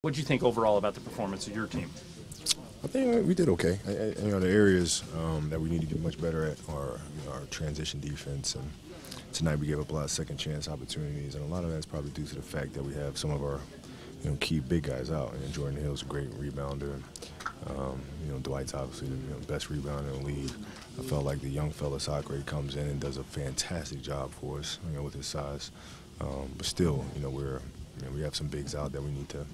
What do you think overall about the performance of your team? I think we did okay. The areas that we need to get much better at are our transition defense, and tonight we gave up a lot of second chance opportunities, and a lot of that's probably due to the fact that we have some of our key big guys out. And Jordan Hill's a great rebounder, and Dwight's obviously the best rebounder in the league. I felt like the young fella Sacre comes in and does a fantastic job for us, with his size. But still, we have some bigs out that we need to.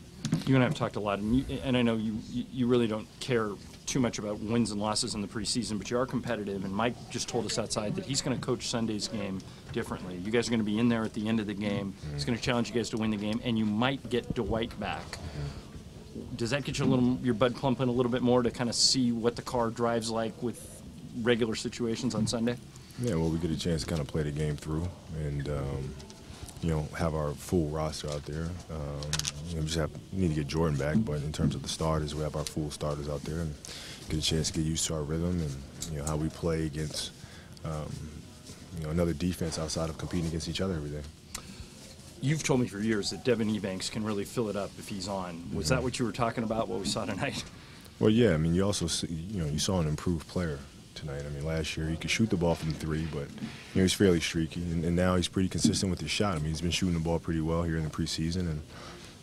You and I have talked a lot, and I know you really don't care too much about wins and losses in the preseason, but you are competitive, and Mike just told us outside that he's going to coach Sunday's game differently. You guys are going to be in there at the end of the game. He's going to challenge you guys to win the game, and you might get Dwight back. Does that get you your blood plumping a little bit more to kind of see what the car drives like with regular situations on Sunday? Yeah, well, we get a chance to kind of play the game through, and have our full roster out there. We need to get Jordan back, but in terms of the starters, we have our full starters out there and get a chance to get used to our rhythm and how we play against another defense outside of competing against each other every day. You've told me for years that Devin Ebanks can really fill it up if he's on. Was that what you were talking about, what we saw tonight? Well, yeah. I mean, you also you saw an improved player tonight. I mean, last year he could shoot the ball from three, but he's fairly streaky, and now he's pretty consistent with his shot. I mean, he's been shooting the ball pretty well here in the preseason, and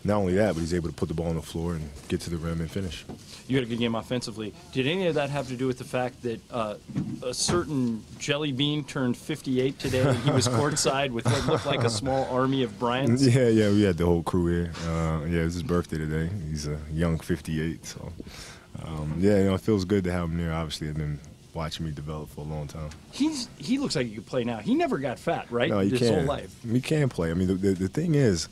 not only that, but he's able to put the ball on the floor and get to the rim and finish. You had a good game offensively. Did any of that have to do with the fact that a certain jelly bean turned 58 today, and he was courtside with what looked like a small army of Bryants? Yeah, we had the whole crew here. It was his birthday today. He's a young 58, so it feels good to have him there. Obviously, I've been watching me develop for a long time. He looks like he could play now. He never got fat, right? No, he his can. whole life. He can play. I mean, the thing is,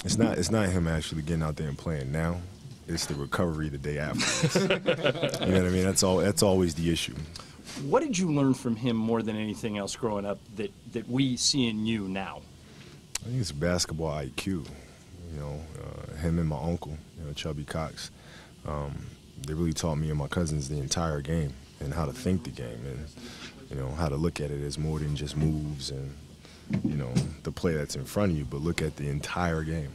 it's not him actually getting out there and playing now. It's the recovery the day after. You know what I mean? That's always the issue. What did you learn from him more than anything else growing up that we see in you now? I think it's basketball IQ. Him and my uncle, Chubby Cox, they really taught me and my cousins the entire game and how to think the game and how to look at it as more than just moves and the play that's in front of you, but look at the entire game.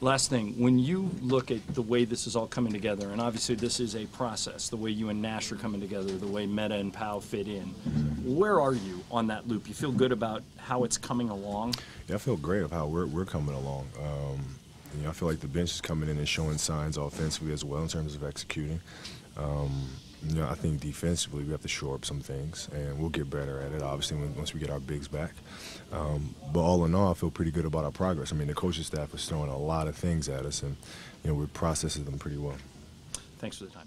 Last thing, when you look at the way this is all coming together, and obviously this is a process, the way you and Nash are coming together, the way Meta and Powell fit in, where are you on that loop? You feel good about how it's coming along? Yeah, I feel great of how we're coming along. I feel like the bench is coming in and showing signs offensively as well in terms of executing. I think defensively we have to shore up some things, and we'll get better at it, obviously, once we get our bigs back. But all in all, I feel pretty good about our progress. I mean, the coaching staff is throwing a lot of things at us, and we're processing them pretty well. Thanks for the time.